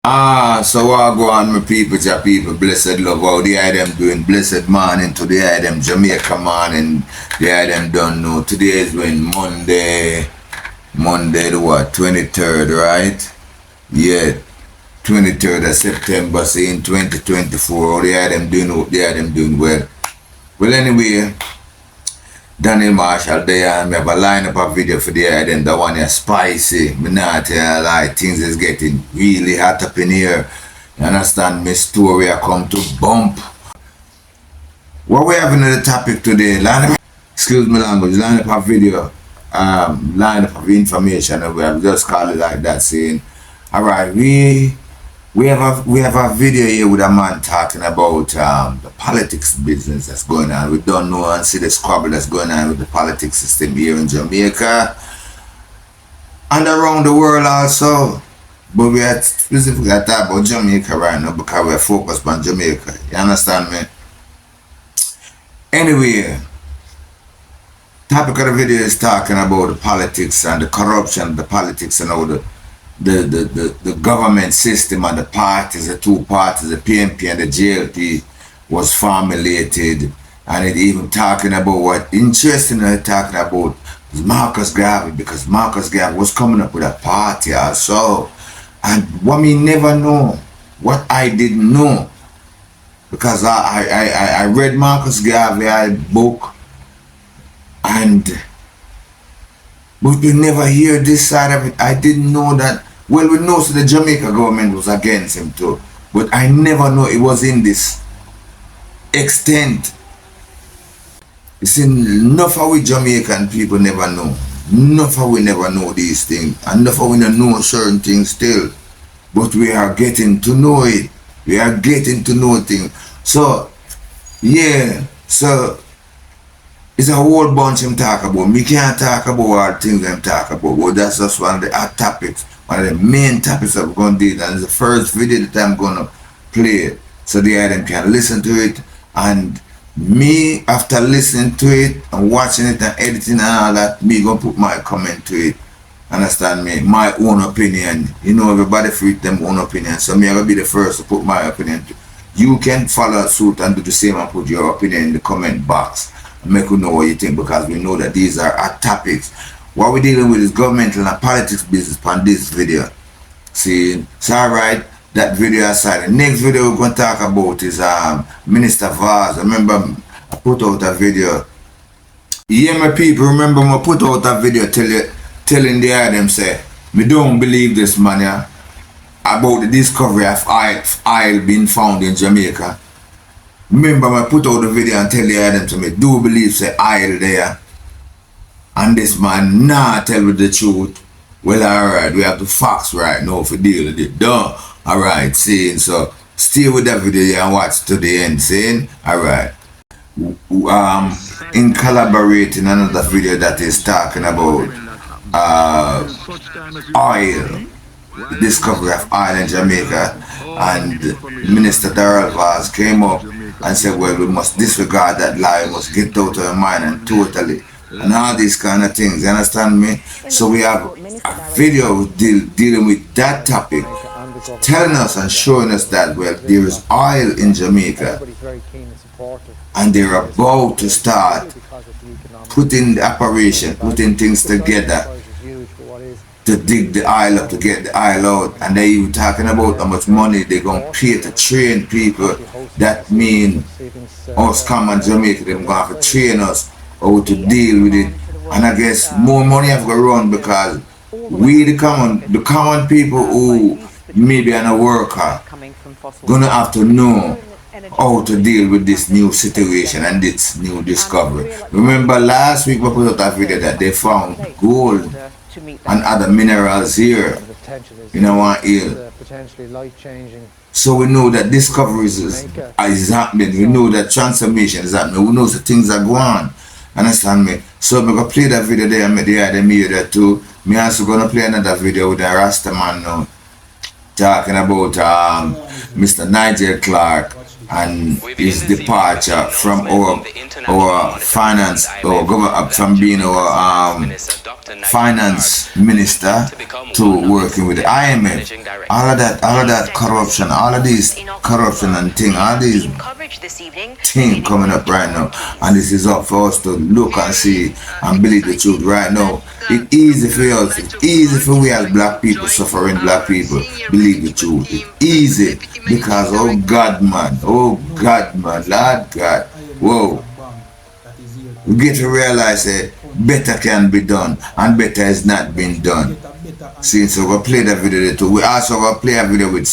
So what go on, my people, your people, blessed love, how the I them doing, blessed morning to the I them Jamaica morning, the I them don't know, today is when Monday the what, 23rd, right? Yeah, 23rd of September, saying 2024, how the I them doing, how the I them doing well. Well anyway, Daniel Marshall there, and we have a lineup of video for the item. The one is spicy. Me not tell you lie, things is getting really hot up in here. You understand me? Story I come to bump. What we having in the topic today? Excuse me language, lineup of video, lineup of information, and we have just called it like that, saying, alright, we have a video here with a man talking about the politics business that's going on. We don't know and see the squabble that's going on with the politics system here in Jamaica and around the world also. But we are specifically talking about Jamaica right now because we're focused on Jamaica. You understand me? Anyway, topic of the video is talking about the politics and the corruption, the politics and all the government system and the parties, the two parties, the PNP and the JLP was formulated, and it even talking about what interestingly talking about is Marcus Garvey, because Marcus Garvey was coming up with a party also, and what me never know, what I didn't know, because I read Marcus Garvey book, and but we never hear this side of it. I didn't know that. Well, we know so the Jamaica government was against him too, but I never know it was in this extent. You see, enough of we Jamaican people never know. Enough of we never know these things. Enough of we don't know certain things still. But we are getting to know it. We are getting to know things. So, yeah, so it's a whole bunch him talk about. Me can't talk about all things them talk about, but that's just one of the hot topics. One of the main topics that we're going to do, and it's the first video that I'm going to play so the item can listen to it, and me after listening to it and watching it and editing and all that, me going to put my comment to it. Understand me? My own opinion. You know, everybody free them own opinion, so me I will be the first to put my opinion to. You can follow suit and do the same and put your opinion in the comment box and make you know what you think, because we know that these are hot topics. What we're dealing with is governmental and politics business on this video. See, it's alright, that video aside. The next video we're going to talk about is Minister Vaz. Remember, I put out a video. Yeah, my people, remember I put out a video telling the them say, me don't believe this man, yeah, about the discovery of oil being found in Jamaica. Remember I put out the video and tell the them to me, do believe say oil there. And this man nah tell me the truth. Well, alright, we have the facts right now for deal with it. Done. Alright, saying so. Stay with that video and watch to the end, saying. Alright. In collaborating another video that is talking about oil, the discovery of oil in Jamaica, and Minister Darrell Vaz came up and said, well, we must disregard that lie, we must get out of our mind and totally, and all these kind of things, you understand me? So we have a video dealing with that topic, telling us and showing us that, well, there is oil in Jamaica, and they're about to start putting the operation, putting things together to dig the oil up, to get the oil out, and they were talking about how much money they're going to pay to train people. That mean us common Jamaica, they're going to have to train us how to deal with it. And I guess more money have to run, because we the common people who maybe are a worker gonna have to know how to deal with this new situation and this new discovery. Remember last week we put out a video that they found gold and other minerals here in our area. So we know that discoveries is happening. We know that transformation is happening. We know that things are going on. Understand me? So I'm going to play that video there and me hear that too. Me also going to play another video with a Rasta man now, talking about Mr. Nigel Clark and his departure from our finance, or government, from being our finance minister to working with the IMF. All of that corruption, all of these corruption and thing, all these thing coming up right now, and this is up for us to look and see and believe the truth right now. It's easy for us, it's easy for we as black people, suffering black people, believe the truth. It's easy because oh God man, Lord God, whoa. We get to realize that better can be done and better has not been done. See, so we'll play that video too. We also will play a video with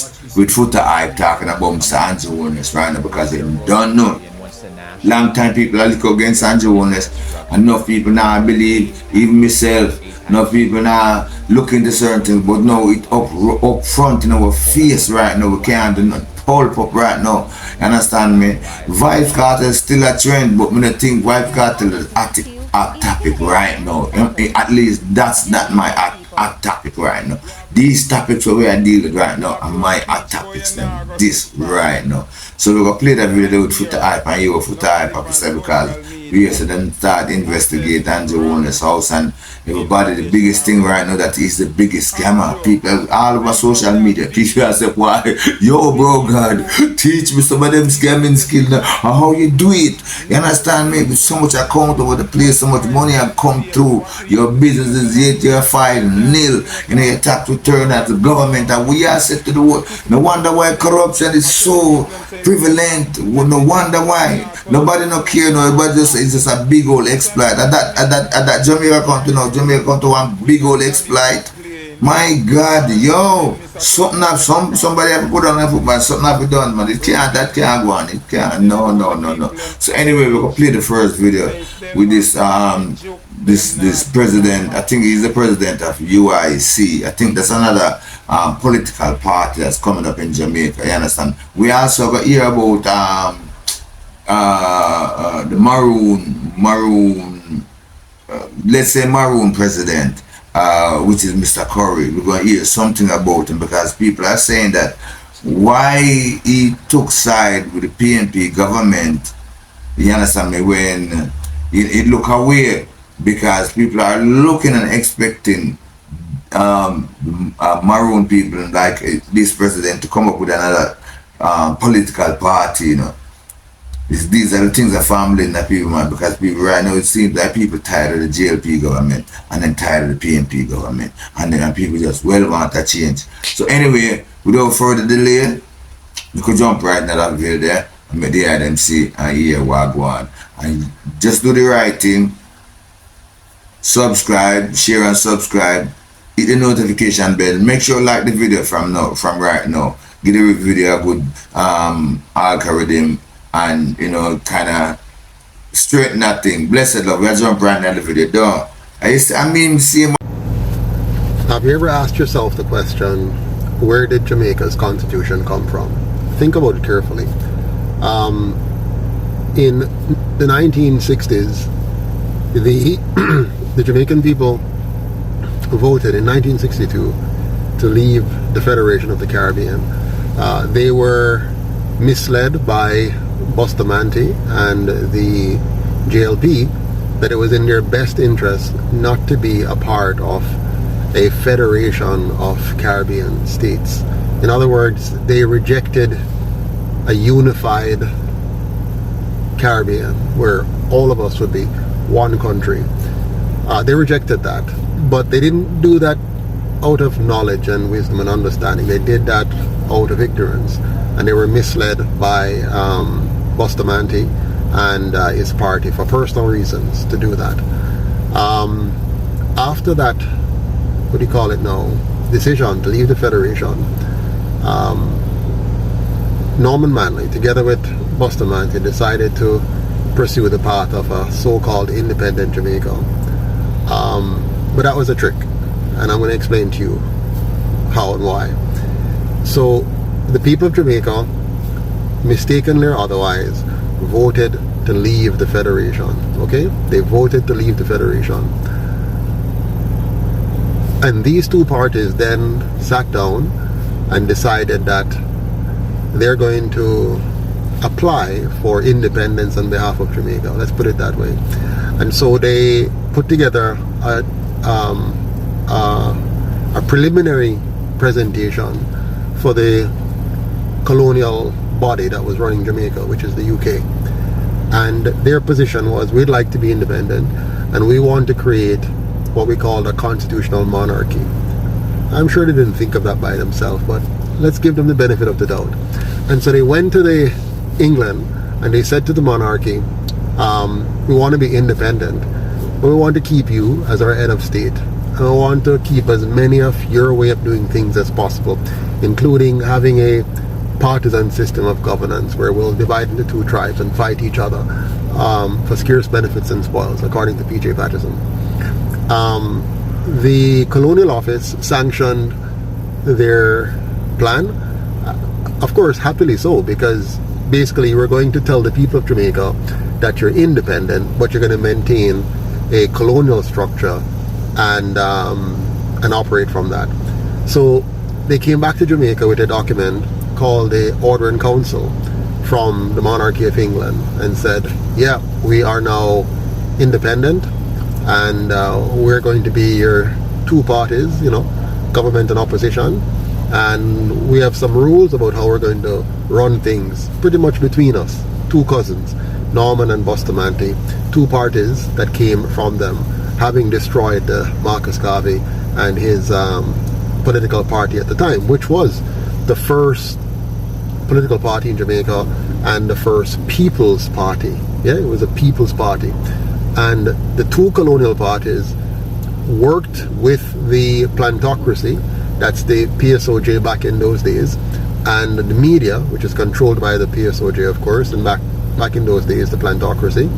Footer Hype talking about Mr. Andrew Holness right now, because they don't know. Long time people are looking against Andrew Holness, and enough people now believe, even myself, enough people now look into certain things, but now it up front in our face right now. We can't do nothing. Hold up right now. You understand me? Vibe cartel is still a trend, but I don't think vibe cartel is hot topic right now. At least that's not my hot topic right now. These topics that we are dealing with right now are my hot topics. Them this right now. So we're gonna play that video with Footer Hype, and you Footer Hype because we used to then start investigate Andrew Holness' house, and everybody, the biggest thing right now that is the biggest scammer. People all over social media, people are saying, why, yo bro God, teach me some of them scamming skills now, or how you do it. You understand me? With so much account over the place, so much money have come through, your business is yet your file nil, you know, your tax return at the government, and we are set to the world. No wonder why corruption is so prevalent. No wonder why. Nobody no care, nobody just, it's just a big old exploit. At that Jamaica country, Jamaica country one big old exploit. My God, yo, something up, somebody have to put on a football, something have to be done, man. That can't go on. It can't. No. So anyway, we're gonna play the first video with this this president. I think he's the president of UIC. I think that's another political party that's coming up in Jamaica. You understand? We also got hear about the maroon, let's say maroon president, which is Mr. Curry. We're going to hear something about him, because people are saying that why he took side with the PNP government, you understand me, when he look away, because people are looking and expecting maroon people like this president to come up with another political party, you know. These are the things that family and that people, man, because people right now, it seems like people tired of the JLP government and then tired of the PNP government, and then people just want a change. So anyway, without further delay, we could jump right now that video there and make the them see and hear what go on. And just do the right thing. Subscribe, share and subscribe. Hit the notification bell. Make sure you like the video from right now. Give the video a good algorithm, and you know, kind of straighten that thing. Blessed love. We'll jump right now the video. Don't. Have you ever asked yourself the question, where did Jamaica's constitution come from? Think about it carefully. In the 1960s, the Jamaican people voted in 1962 to leave the Federation of the Caribbean. They were misled by Bustamante and the JLP that it was in their best interest not to be a part of a federation of Caribbean states. In other words, they rejected a unified Caribbean where all of us would be one country. They rejected that, but they didn't do that out of knowledge and wisdom and understanding. They did that out of ignorance, and they were misled by Bustamante and his party for personal reasons to do that. After that, what do you call it now, decision to leave the Federation, Norman Manley, together with Bustamante, decided to pursue the path of a so-called independent Jamaica. But that was a trick, and I'm going to explain to you how and why. So the people of Jamaica, mistakenly or otherwise, voted to leave the Federation. Okay? They voted to leave the Federation. And these two parties then sat down and decided that they're going to apply for independence on behalf of Jamaica. Let's put it that way. And so they put together a preliminary presentation for the colonial body that was running Jamaica, which is the UK. And their position was, we'd like to be independent and we want to create what we call a constitutional monarchy. I'm sure they didn't think of that by themselves, but let's give them the benefit of the doubt. And so they went to England and they said to the monarchy, we want to be independent, but we want to keep you as our head of state. And we want to keep as many of your way of doing things as possible, including having a partisan system of governance where we'll divide into two tribes and fight each other for scarce benefits and spoils, according to P.J. Patterson. The colonial office sanctioned their plan, of course happily so, because basically we're going to tell the people of Jamaica that you're independent, but you're going to maintain a colonial structure and operate from that. So they came back to Jamaica with a document called the Order in Council from the Monarchy of England and said, yeah, we are now independent and we're going to be your two parties, government and opposition, and we have some rules about how we're going to run things pretty much between us, two cousins, Norman and Bustamante, two parties that came from them, having destroyed Marcus Garvey and his political party at the time, which was the first political party in Jamaica and the first People's Party. Yeah, it was a People's Party. And the two colonial parties worked with the plantocracy, that's the PSOJ back in those days, and the media, which is controlled by the PSOJ, of course, and back in those days, the plantocracy.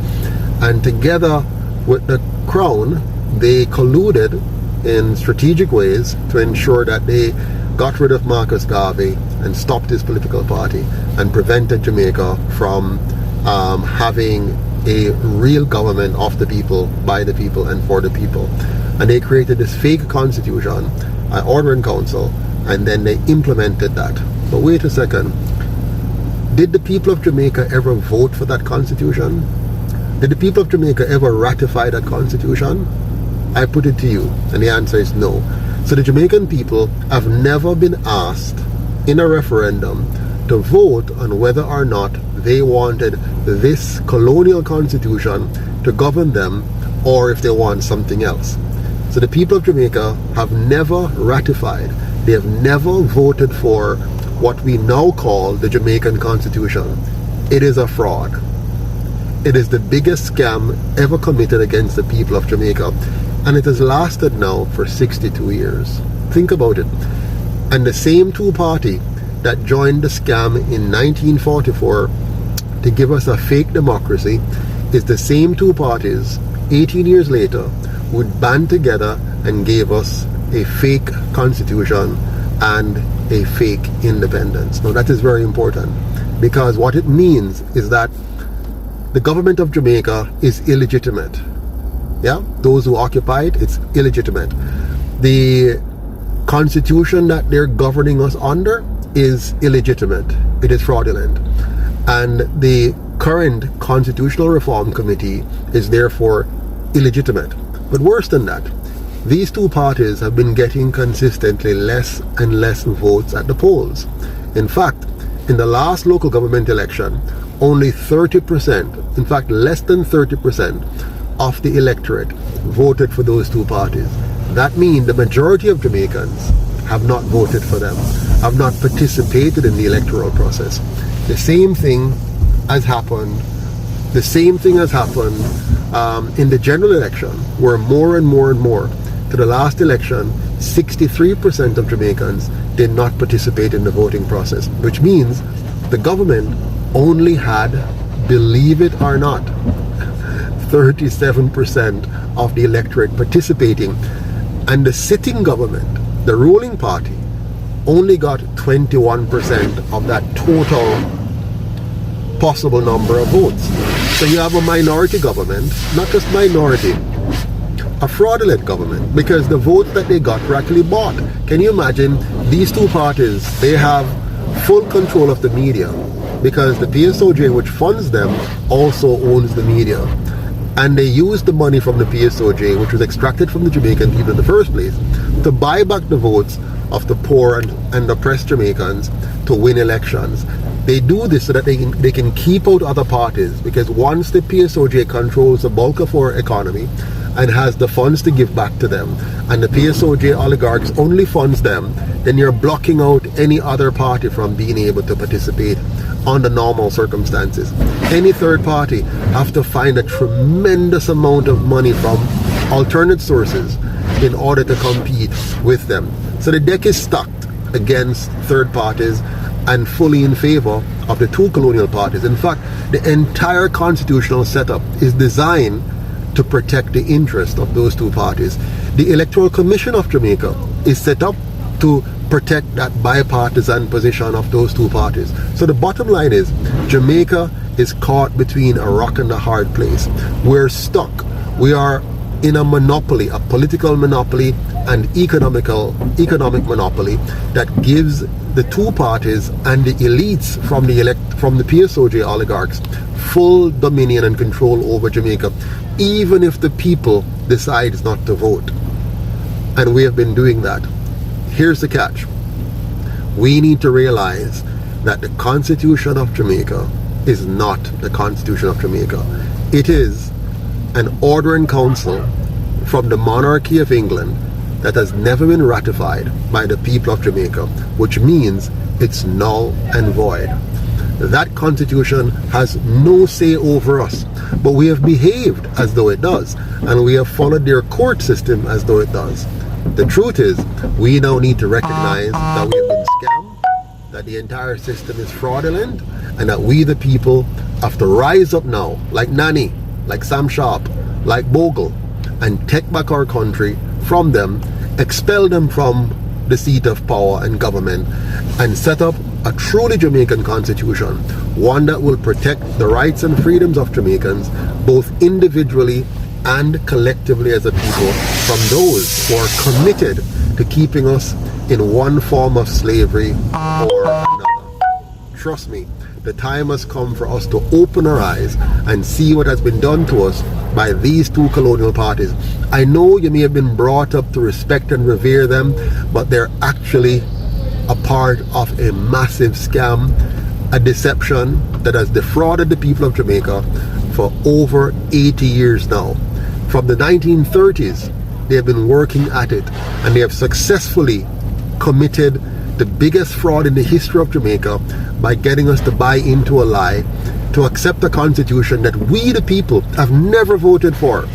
And together with the Crown, they colluded in strategic ways to ensure that they got rid of Marcus Garvey and stopped his political party and prevented Jamaica from having a real government of the people, by the people, and for the people. And they created this fake constitution, an Order in Council, and then they implemented that. But wait a second, did the people of Jamaica ever vote for that constitution? Did the people of Jamaica ever ratify that constitution? I put it to you, and the answer is no. So the Jamaican people have never been asked in a referendum to vote on whether or not they wanted this colonial constitution to govern them or if they want something else. So the people of Jamaica have never ratified, they have never voted for what we now call the Jamaican Constitution. It is a fraud. It is the biggest scam ever committed against the people of Jamaica. And it has lasted now for 62 years. Think about it. And the same two-party that joined the scam in 1944 to give us a fake democracy is the same two parties 18 years later would band together and gave us a fake constitution and a fake independence. Now that is very important, because what it means is that the government of Jamaica is illegitimate. Yeah, those who occupy it, it's illegitimate. The constitution that they're governing us under is illegitimate. It is fraudulent. And the current Constitutional Reform Committee is therefore illegitimate. But worse than that, these two parties have been getting consistently less and less votes at the polls. In fact, in the last local government election, only 30%, in fact less than 30% of the electorate voted for those two parties. That means the majority of Jamaicans have not voted for them, have not participated in the electoral process. The same thing has happened in the general election, where more and more and more, to the last election, 63% of Jamaicans did not participate in the voting process, which means the government only had, believe it or not, 37% of the electorate participating, and the sitting government, the ruling party, only got 21% of that total possible number of votes. So you have a minority government, not just minority, a fraudulent government because the votes that they got were actually bought. Can you imagine these two parties? They have full control of the media because the PSOJ, which funds them, also owns the media. And they used the money from the PSOJ, which was extracted from the Jamaican people in the first place, to buy back the votes of the poor and oppressed Jamaicans to win elections. They do this so that they can keep out other parties, because once the PSOJ controls the bulk of our economy and has the funds to give back to them, and the PSOJ oligarchs only funds them, then you're blocking out any other party from being able to participate under normal circumstances. Any third party have to find a tremendous amount of money from alternate sources in order to compete with them. So the deck is stacked against third parties and fully in favor of the two colonial parties. In fact, the entire constitutional setup is designed to protect the interest of those two parties. The Electoral Commission of Jamaica is set up to protect that bipartisan position of those two parties. So the bottom line is, Jamaica is caught between a rock and a hard place. We're stuck. We are in a monopoly, a political monopoly and economic monopoly that gives the two parties and the elites from the PSOJ oligarchs full dominion and control over Jamaica, even if the people decides not to vote. And we have been doing that. Here's the catch. We need to realize that the Constitution of Jamaica is not the Constitution of Jamaica. It is an order in council from the monarchy of England that has never been ratified by the people of Jamaica, which means it's null and void. That constitution has no say over us, but we have behaved as though it does, and we have followed their court system as though it does. The truth is, we now need to recognize that we have been scammed, that the entire system is fraudulent, and that we the people have to rise up now, like Nani, like Sam Sharp, like Bogle, and take back our country from them, expel them from the seat of power and government, and set up a truly Jamaican constitution, one that will protect the rights and freedoms of Jamaicans, both individually and collectively as a people, from those who are committed to keeping us in one form of slavery or another. Trust me, the time has come for us to open our eyes and see what has been done to us by these two colonial parties. I know you may have been brought up to respect and revere them, but they're actually a part of a massive scam, a deception that has defrauded the people of Jamaica for over 80 years now. From the 1930s, they have been working at it, and they have successfully committed the biggest fraud in the history of Jamaica by getting us to buy into a lie, to accept a constitution that we the people have never voted for.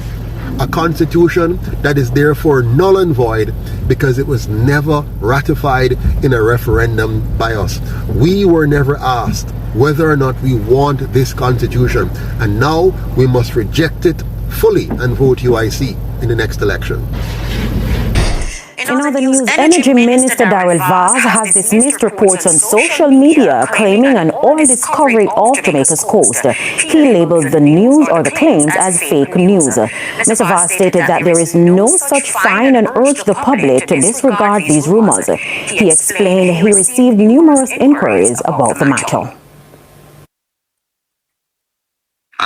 A constitution that is therefore null and void because it was never ratified in a referendum by us. We were never asked whether or not we want this constitution, and now we must reject it fully and vote UIC in the next election. In other news, Energy Minister Darrell Vaz has dismissed reports on social media claiming an oil discovery off Jamaica's coast. He labeled the news or the claims as fake news. Mr. Vaz stated that there is no such find and urged the public to disregard these rumors. He explained he received numerous inquiries about the matter.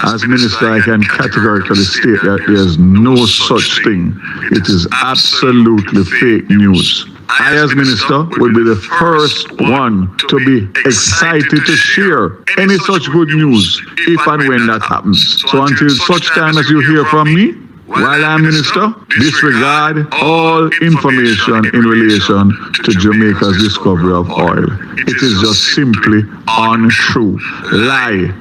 As Minister, I can categorically state that there is no such thing. It is absolutely fake news. I, as Minister, will be the first one to be excited to share any such good news if and when that happens. So until such time as you hear from me, while I'm Minister, disregard all information in relation to Jamaica's discovery of oil. It is just simply untrue. Lie.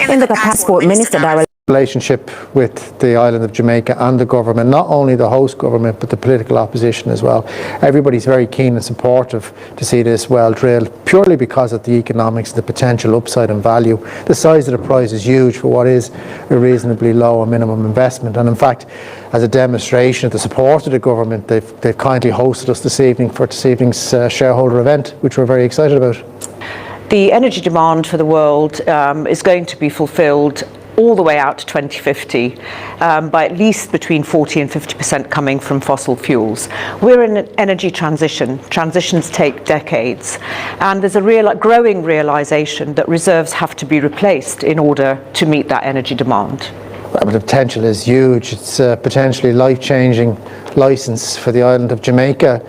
In the Passport Minister Darrell relationship with the island of Jamaica and the government, not only the host government but the political opposition as well. Everybody's very keen and supportive to see this well drilled, purely because of the economics, the potential upside and value. The size of the prize is huge for what is a reasonably low and minimum investment, and in fact, as a demonstration of the support of the government, they've kindly hosted us this evening for this evening's shareholder event, which we're very excited about. The energy demand for the world is going to be fulfilled all the way out to 2050, by at least between 40 and 50% coming from fossil fuels. We're in an energy transition. Transitions take decades, and there's a growing realization that reserves have to be replaced in order to meet that energy demand. Well, the potential is huge. It's a potentially life-changing license for the island of Jamaica.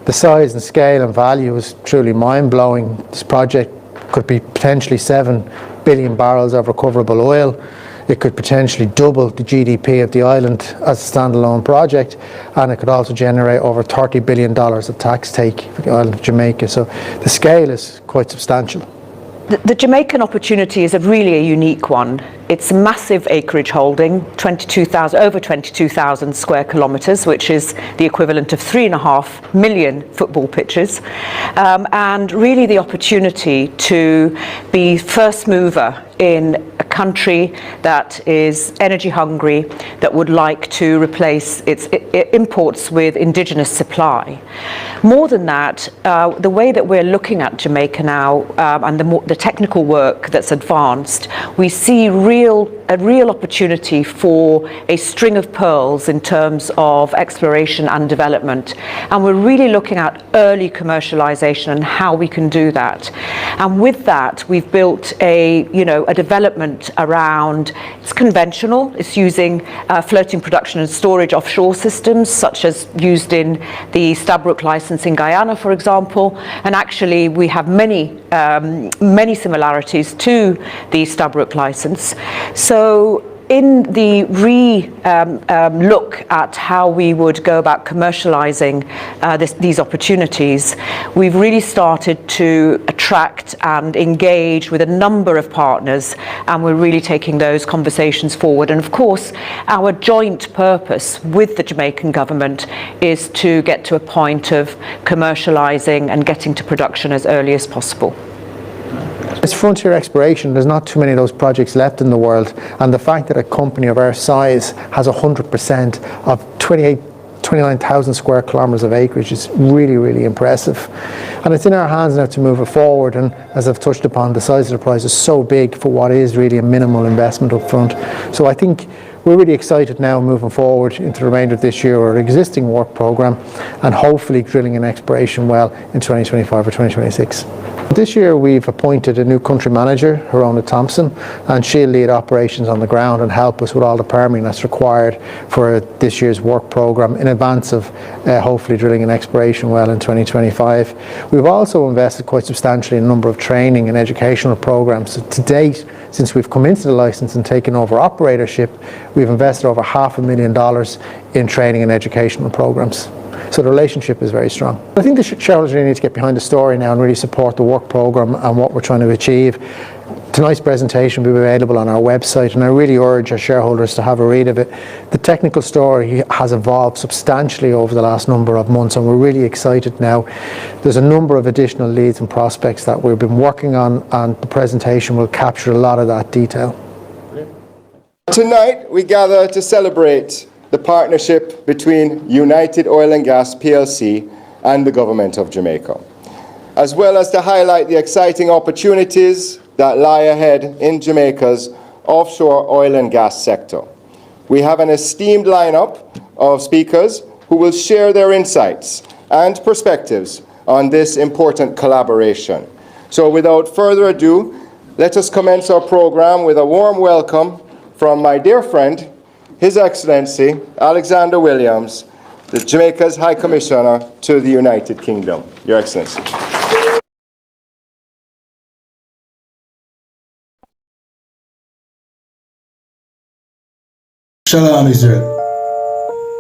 The size and scale and value is truly mind-blowing. This project could be potentially 7 billion barrels of recoverable oil. It could potentially double the GDP of the island as a standalone project, and it could also generate over $30 billion of tax take for the island of Jamaica. So the scale is quite substantial. The Jamaican opportunity is really a unique one. It's a massive acreage holding, over 22,000 square kilometres, which is the equivalent of 3.5 million football pitches, and really the opportunity to be first mover in a country that is energy hungry, that would like to replace its imports with indigenous supply. More than that, the way that we're looking at Jamaica now, and the technical work that's advanced, we see a real opportunity for a string of pearls in terms of exploration and development. And we're really looking at early commercialization and how we can do that. And with that, we've built a development around, it's conventional, it's using floating production and storage offshore systems, such as used in the Stabroek license in Guyana, for example. And actually, we have many similarities to the Stabroek license. So in the look at how we would go about commercializing these opportunities, we've really started to attract and engage with a number of partners, and we're really taking those conversations forward. And of course, our joint purpose with the Jamaican government is to get to a point of commercializing and getting to production as early as possible. It's frontier exploration. There's not too many of those projects left in the world, and the fact that a company of our size has 100% of 29,000 square kilometres of acreage is really, really impressive. And it's in our hands now to move it forward, and as I've touched upon, the size of the prize is so big for what is really a minimal investment up front. So I think we're really excited now moving forward into the remainder of this year, our existing work programme, and hopefully drilling an exploration well in 2025 or 2026. This year we've appointed a new country manager, Herona Thompson, and she'll lead operations on the ground and help us with all the permitting that's required for this year's work programme in advance of hopefully drilling an exploration well in 2025. We've also invested quite substantially in a number of training and educational programmes. So to date, since we've come into the licence and taken over operatorship, we've invested over $500,000 in training and educational programmes. So the relationship is very strong. I think the shareholders really need to get behind the story now and really support the work programme and what we're trying to achieve. Tonight's presentation will be available on our website, and I really urge our shareholders to have a read of it. The technical story has evolved substantially over the last number of months, and we're really excited now. There's a number of additional leads and prospects that we've been working on, and the presentation will capture a lot of that detail. Tonight we gather to celebrate the partnership between United Oil and Gas plc and the Government of Jamaica, as well as to highlight the exciting opportunities that lie ahead in Jamaica's offshore oil and gas sector. We have an esteemed lineup of speakers who will share their insights and perspectives on this important collaboration. So without further ado, let us commence our program with a warm welcome from my dear friend, His Excellency Alexander Williams, the Jamaica's High Commissioner to the United Kingdom. Your Excellency. Shalom, Israel.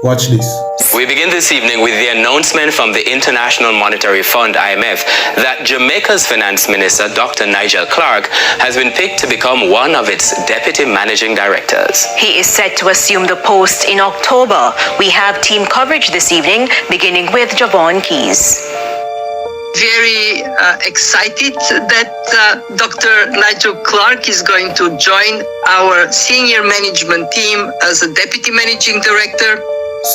Watch this. We begin this evening with the announcement from the International Monetary Fund, IMF, that Jamaica's Finance Minister, Dr. Nigel Clark, has been picked to become one of its deputy managing directors. He is set to assume the post in October. We have team coverage this evening, beginning with Javon Keys. Very excited that Dr. Nigel Clark is going to join our senior management team as a deputy managing director.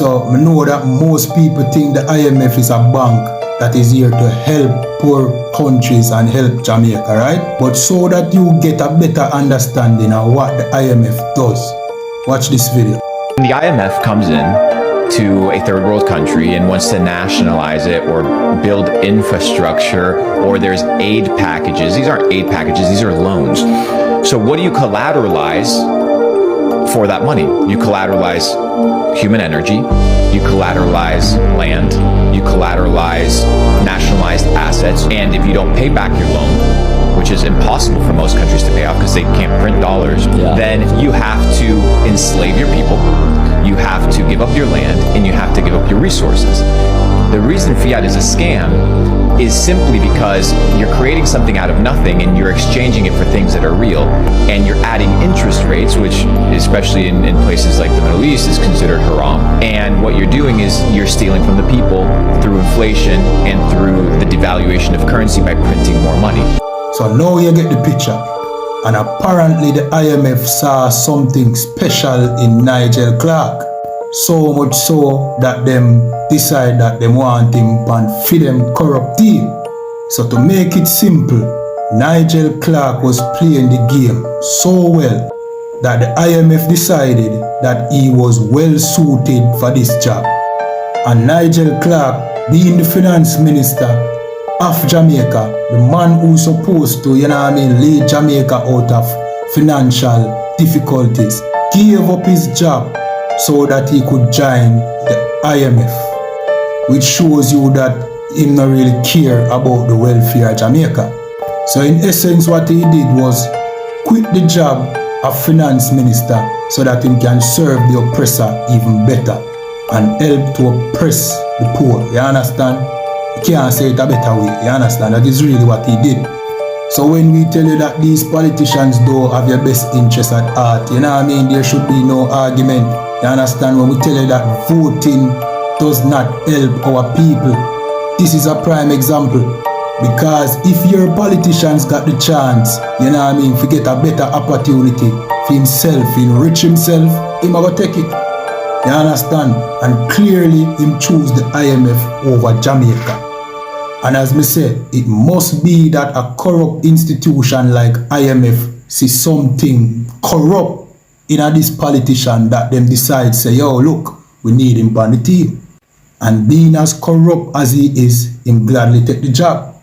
So I know that most people think the IMF is a bank, that is here to help poor countries and help Jamaica, right? But so that you get a better understanding of what the IMF does, watch this video. The IMF comes in to a third world country and wants to nationalize it or build infrastructure, or there's aid packages. These aren't aid packages, these are loans. So what do you collateralize for that money? You collateralize human energy, you collateralize land, you collateralize nationalized assets, and if you don't pay back your loan, which is impossible for most countries to pay off because they can't print dollars, then you have to enslave your people, you have to give up your land, and you have to give up your resources. The reason fiat is a scam is simply because you're creating something out of nothing and you're exchanging it for things that are real, and you're adding interest rates, which especially in places like the Middle East is considered haram. And what you're doing is you're stealing from the people through inflation and through the devaluation of currency by printing more money. So now you get the picture. And apparently the IMF saw something special in Nigel Clark. So much so that them decide that they want him and feed them corrupt team. So to make it simple, Nigel Clark was playing the game so well that the IMF decided that he was well suited for this job. And Nigel Clark, being the finance minister of Jamaica, the man who's supposed to, lead Jamaica out of financial difficulties, gave up his job so that he could join the IMF, which shows you that he not really care about the welfare of Jamaica. So in essence, what he did was quit the job of finance minister so that he can serve the oppressor even better and help to oppress the poor. You understand? You can't say it a better way. You understand? That is really what he did. So when we tell you that these politicians don't have your best interest at heart, there should be no argument. You understand? When we tell you that voting does not help our people, this is a prime example. Because if your politicians got the chance, to get a better opportunity for himself, enrich himself, he might take it. You understand? And clearly him choose the IMF over Jamaica. And as me say, it must be that a corrupt institution like IMF see something corrupt in this politician that them decide say, yo, look, we need him on the team. And being as corrupt as he is, him gladly take the job.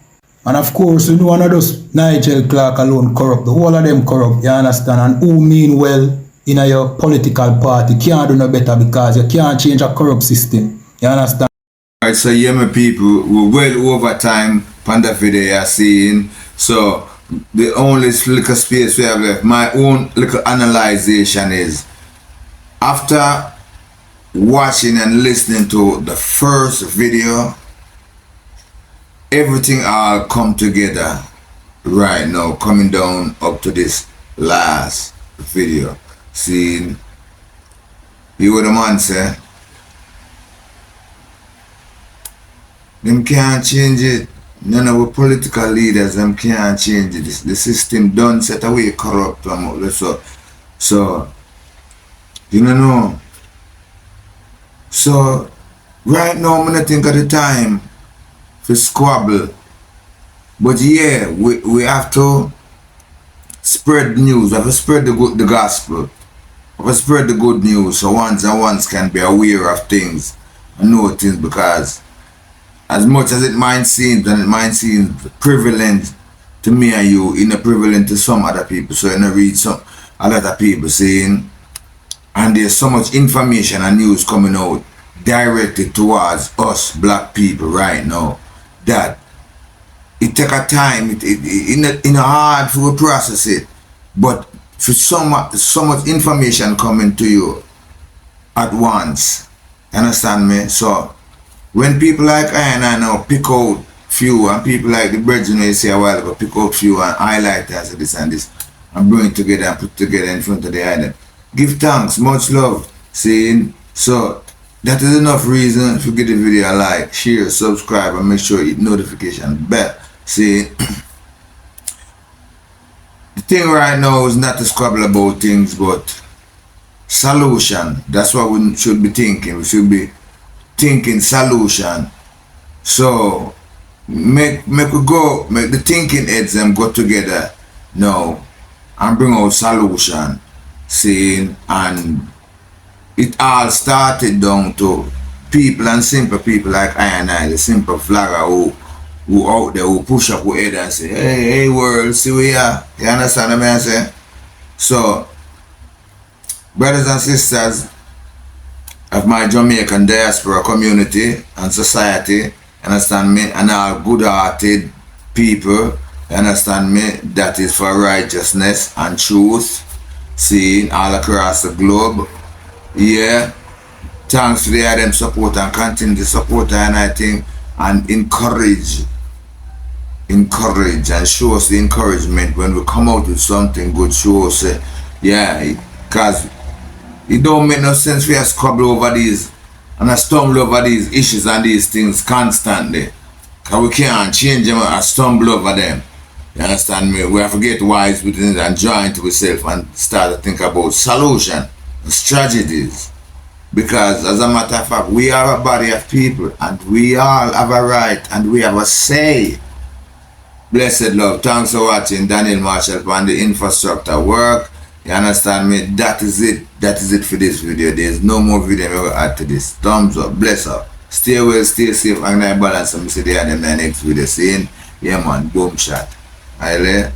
And of course, you know, one of those Nigel Clark alone corrupt, the whole of them corrupt, you understand? And who mean well in your political party can't do no better because you can't change a corrupt system. You understand? Alright, so yeah, my people, we're well over time, Panda video you're seeing. So the only little space we have left, my own little analyzation is, after watching and listening to the first video, everything all come together right now, coming down up to this last video. See, you what the man say? Them can't change it. None of our political leaders, them can't change it. The system done set away corrupt. So you know. So right now, I'm not think of the time for squabble. But yeah, we have to spread news. We have to spread the gospel. We have to spread the good news so ones can be aware of things and know things, because as much as it might seem, and it might seem prevalent to me and you, it's not prevalent to some other people. So you read a lot of people saying, and there's so much information and news coming out directed towards us black people right now that it take a time, it's hard to process it, but for so much information coming to you at once, understand me? So when people like I and I now pick out few, and people like the brethren you say a while ago, pick out few and highlight as this and this and bring it together and put together in front of the island, give thanks, much love, saying, so that is enough reason to give the video a like, share, subscribe, and make sure you hit notification bell. See, the thing right now is not to squabble about things, but solution. That's what we should be thinking. We should be thinking solution. So make the thinking heads them go together now and bring out solution, saying, and it all started down to people and simple people like I and I, the simple flagger who out there who push up with head and say, hey world, see we are. You understand what I say? So, brothers and sisters of my Jamaican diaspora community and society, understand me, and all good-hearted people, understand me, that is for righteousness and truth, seen all across the globe. Yeah, thanks to them support and continue to support, and I think, and encourage and show us the encouragement when we come out with something good, show us, yeah, because it don't make no sense we have squabble over these and I stumble over these issues and these things constantly. Because we can't change them and stumble over them. You understand me? We have to get wise within it and join to ourselves and start to think about solution, strategies. Because as a matter of fact, we are a body of people and we all have a right and we have a say. Blessed love. Thanks for watching Daniel Marshall on the infrastructure work. You understand me? That is it. That is it for this video. There's no more video I will add to this. Thumbs up. Bless up. Stay well, stay safe, and I balance. I'm see you in the next video. Seeing? Yeah man, boom shot. Alright.